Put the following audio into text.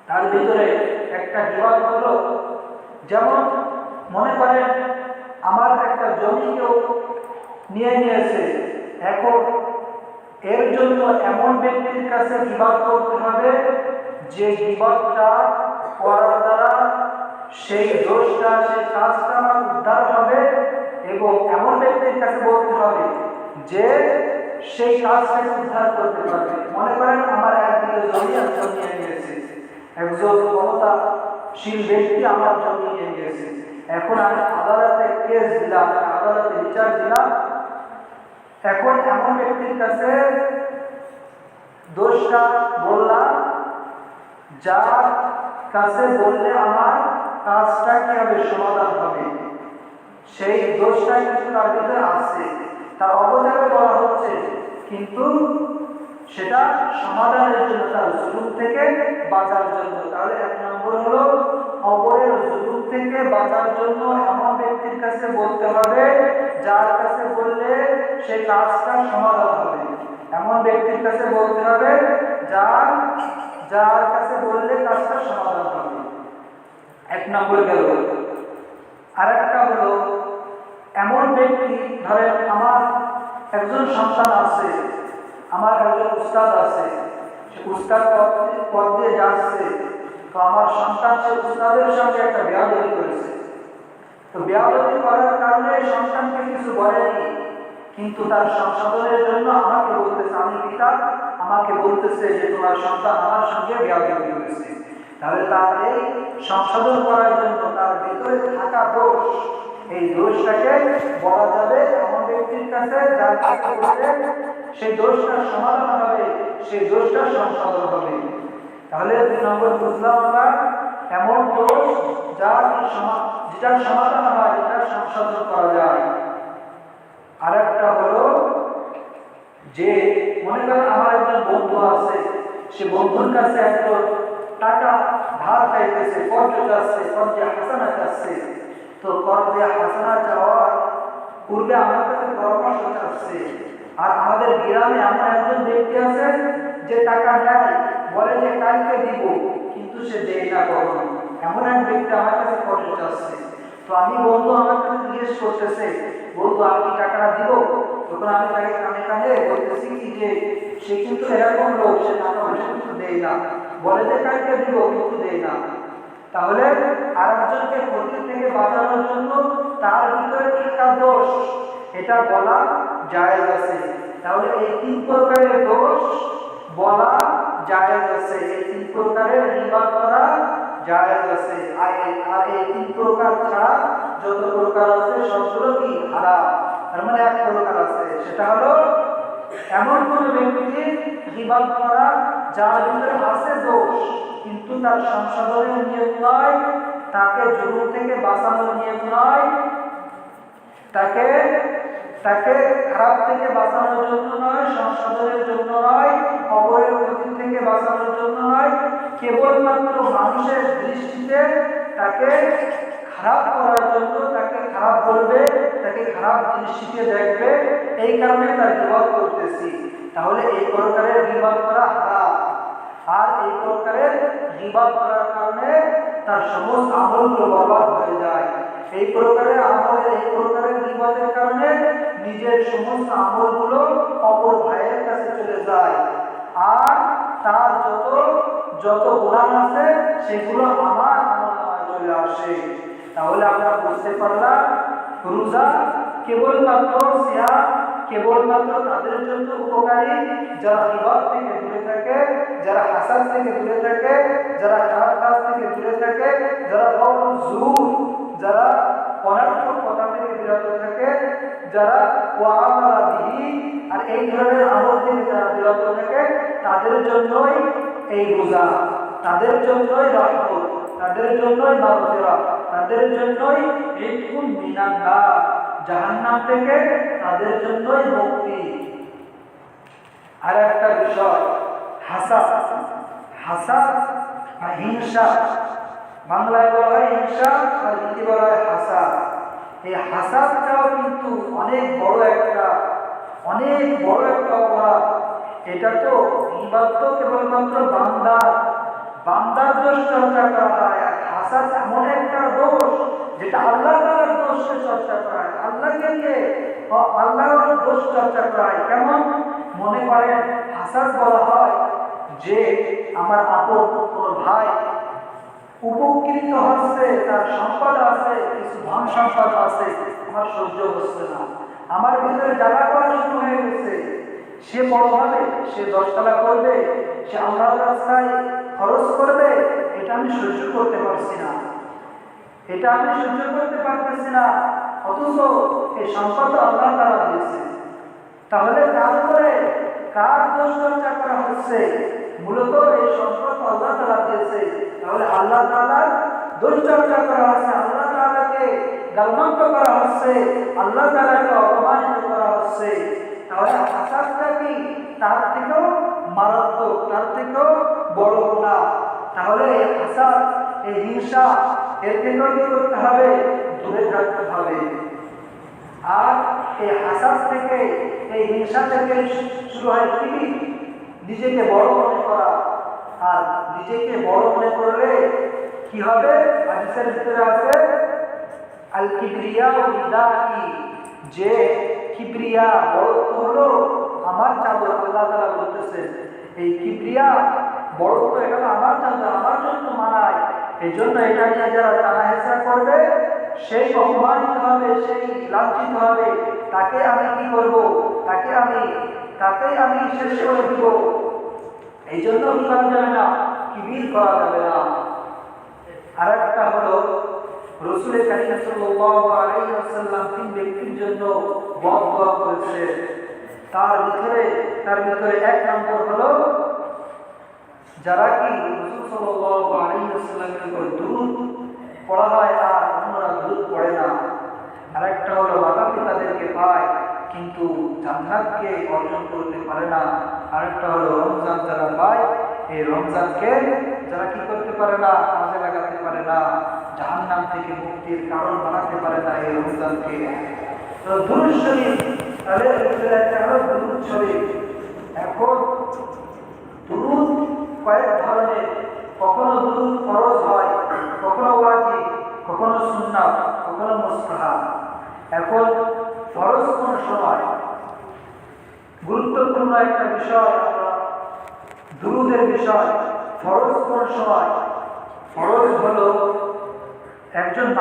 তার ভিতরে একটা গীবত হলো, যেমন মনে করেন আমার একটা জমি কেউ নিয়ে নিয়েছে, এখন এর জন্য এমন ব্যক্তির কাছে গীবত করতে হবে যে গীবতটা করার দ্বারা সেই দোষটা, সেই কাজটা আমার উদ্ধার হবে, এবং এমন ব্যক্তির কাছে বলতে হবে যে সেই কাজটাকে উদ্ধার করতে পারবে। মনে করেন আমার একদিকে জমি একজন নিয়ে নিয়েছে, একজন ক্ষমতাশীল ব্যক্তি আমার জমি নিয়ে নিয়েছে, এখন আমি আদালতে কেস দিলাম, আদালতে বিচার দিলাম, এখন এমন ব্যক্তির কাছে দোষটা বললাম, যার কাছে বললে আমার কাজটা কিভাবে সমাধান হবে, সেই দোষটা কিন্তু তার ভিতরে আছে, তার অবচারে বলা হচ্ছে, কিন্তু সেটা সমাধানের জন্য, তার জুলুম থেকে বাঁচার জন্য। তাহলে এক নম্বর হলো অপরের জুলুম থেকে বাঁচার জন্য এমন ব্যক্তির কাছে বলতে হবে যার কাছে বললে সেই কাজটা সমাধান হবে। এমন ব্যক্তির কাছে বলতে হবে যার কাছে বললে কাজটা সমাধান হবে। এক নম্বর গেল। আরেকটা হলো এমন ব্যক্তি, ধরেন আমার একজন সন্তান আছে, আমার একজন উস্তাদ আছে, সে উস্তাদ পদ দিয়ে যাচ্ছে, তো আমার সন্তান সে উস্তাদের সঙ্গে একটা বেয়াদবি করেছে, তো বেয়াদবি করার কারণে সন্তানকে কিছু বলেনি, কিন্তু তার সংশোধনের জন্য আমাকে বলতেছে, আমি পিতা, আমাকে বলতেছে যে তোমার সন্তান আমার সঙ্গে বেয়াদবি করেছে। তাহলে তার এই সংশোধন করার জন্য তার ভিতরে থাকা দোষ, এই দোষটাকে বলা যাবে এমন ব্যক্তির কাছে যার কাছে বললে সেই দোষটা সমাধান হবে, সেই দোষটা সংশোধন হবে। তাহলে 2 নম্বর বুঝলাম আমরা, এমন দোষ যেটার সমাধান হয়, যেটা সংশোধন করা যায়। আরেকটা হলো যে মনে করেন আমার একজন বন্ধু আছে, সে বন্ধুর কাছে একজন টাকা ধার চাইতেছে, কর্জ চাচ্ছে, কর্জে হাসানা চাচ্ছে, তো কর্জে হাসানা চাওয়ার পূর্বে আমার কাছে পরামর্শ চাচ্ছে। আর আমাদের গ্রামে এমন একজন ব্যক্তি আছে যে টাকা নেয়, বলে যে কালকে দিব, কিন্তু সে দেয় না কখনো। এমন এক ব্যক্তি আমার কাছে কর্জ চাচ্ছে, তো আমি বন্ধু আমার কাছে জিজ্ঞেস করতেছে, বন্ধু আমি কি টাকাটা দিব? তখন আমি তাকে কানে কানে বলতেছি কি যে সে কিন্তু এরকম লোক, সে টাকা পয়সা কিন্তু দেয় না, বলে যে কালকে দিব কিন্তু দেয় না। তাহলে আরেকজনকে ক্ষতি থেকে বাঁচানোর জন্য তার ভিতরে থাকা দোষ, এটা বলা জায়েজ আছে। তাহলে এই 3 প্রকারের দোষ বলা জায়েজ আছে, এই 3 প্রকারের গীবত করা জায়েজ আছে। আর এই 3 প্রকার ছাড়া যত প্রকার আছে সবগুলো কি হারাম। তার মানে এক প্রকার আছে, সেটা হলো এমন কোন ব্যক্তির গীবত করা যার ভিতরে আছে দোষ, কিন্তু তার সংশোধনের নিয়ত নয়, তাকে জুলুম থেকে বাঁচানোর নিয়ত নয়, তাকে খারাপ থেকে বাঁচানোর জন্য নয়, সংশোধনের জন্য নয়, অপরের ক্ষতি থেকে বাঁচানোর জন্য নয়, কেবলমাত্র মানুষের দৃষ্টিতে তাকে খারাপ করার জন্য, তাকে খারাপ বলবে, তাকে খারাপ দৃষ্টিতে দেখবে, এই কারণে তার গীবত করতেছি। তাহলে এই প্রকারের গীবত করা হারাম। আর এই প্রকারের গীবত করার কারণে তার সমস্ত আমলগুলো বরবাদ হয়ে যায়। এই প্রকারের আমলের, এই প্রকারের গীবতের কারণে নিজের সমস্ত আমলগুলো অপর ভাইয়ের কাছে চলে যায়, আর তার যত গুনাহ আছে সেগুলো আমার আমলনামায় চলে আসে। তাহলে আমরা বুঝতে পারলাম রোজা কেবলমাত্র সিয়াম কেবলমাত্র তাদের জন্য উপকারী যারা গীবত থেকে দূরে থাকে, যারা হাসাদ থেকে দূরে থাকে, যারা খারাপ কাজ থেকে দূরে থাকে, যারা জুর, যারা অনর্থক কথা থেকে বিরত থাকে, যারা ওয়ামালা বিহি, আর এই ধরনের আমল থেকে যারা বিরত থাকে, তাদের জন্যই এই রোজা, তাদের জন্যই রহমত, তাদের জন্যই মাগফিরাত, তাদের জন্যই ইতকুন মিনান নার, জাহান্নাম থেকে তাদের জন্যই মুক্তি। আর একটা বিষয়, হাসাদ আর হিংসা, বাংলায় বলা হয় হিংসা আর হিন্দি বলা হয় হাসাদ। এই হাসাদটাও কিন্তু অনেক বড় একটা অপরাধ। এটা তো গীবত তো কেবলমাত্র বান্দার দোষ চর্চা করা হয়। আর হাসাদ এমন একটা দোষ যেটা আল্লাহ তাআলার দোষকে চর্চা করায়, আল্লাহকে নিয়ে আল্লাহর দোষ চর্চা করায়। কেমন? মনে করেন হাসাদ বলা হয় যে আমার আপন কোনো ভাই উপকৃত হচ্ছে, তার সম্পদ আছে, কিছু ধন সম্পদ আছে, আমার সহ্য হচ্ছে না, আমার ভিতরে জ্বালা করা শুরু হয়ে গেছে। সে বড় হবে, সে 10 তলা করবে, সে আল্লাহর রাস্তায় খরচ করবে, এটা আমি সহ্য করতে পারছি না, এটা আমি সহ্য করতে পারতেছি না। অথচ এই সম্পদ আল্লাহ তাআলা দিয়েছে। তাহলে তারপরে কার দোষ চর্চা করা হচ্ছে? মূলত এই সম্পদ আল্লাহ তাআলা দিয়েছে, তাহলে আল্লাহ তাআলার দোষ চর্চা করা হচ্ছে, আল্লাহ তাআলাকে গালমন্দ করা হচ্ছে, আল্লাহ তাআলাকে অপমানিত করা হচ্ছে। তাহলে হাসাদটা কি তার থেকেও মারাত্মক, তার থেকেও বড় গুনাহ। তাহলে এই হাসাদ, এই হিংসা, এর থেকেও কি করতে হবে? দূরে থাকতে হবে। আর এই হাসাদ থেকে, এই হিংসা থেকে শুরু হয় কি? নিজেকে বড় মনে করা। আর নিজেকে বড় মনে করলে কি হবে? হাদিসের ভিতরে আছে আল কিবরিয়া রিদাই, যে কিবরিয়া বড়ত্ব হলো আমার চাদর। আল্লাহ তাআলা বলতেছেন এই কিবরিয়া বড়ত্ব, এটা হলো আমার চাদর, আমার জন্য মানায়। এই জন্য এটা নিয়ে যারা টানাহেঁচড়া করবে সেই অপমানিত হবে, সেই লাঞ্ছিত হবে। তাকে আমি কি করব? তাকেই আমি শেষ করে দিব। এই জন্য কি করা যাবে না? কিবির করা যাবে না। আর একটা হলো রাসূল কারীম সাল্লাল্লাহু আলাইহি ওয়াসাল্লাম 3 ব্যক্তির জন্য বদদোয়া করেছে। তার ভিতরে 1 নম্বর হলো যারা কি রাসূল সাল্লাল্লাহু আলাইহি ওয়াসাল্লামের উপর দুরূদ পড়া হয় আর অন্যরা দুরূদ পড়ে না। আর একটা হলো মাতা পিতাদেরকে পায় কিন্তু জান্নাতকে অর্জন করতে পারে না। আর একটা হলো রমজান যারা পায়, এই রমজানকে যারা কি করতে পারে না? কাজে লাগাতে পারে না, জাহান্নাম থেকে মুক্তির কারণ বানাতে পারে না এই রমজানকে। তো দুরূদ শরীফ, তাহলে একটা হলো দুরূদ শরীফ। এখন দুরূদ কয়েক ধরনের, কখনো দুরূদ ফরজ হয়, কখনো ওয়াজিব, কখনো সুন্নাত, কখনো মুস্তাহাব। এখন ফরজ কোন সময়? গুরুত্বপূর্ণ একটা বিষয় দুরূদের বিষয়। ফরজ কোন সময়? ফরজ হলো একজন মানুষ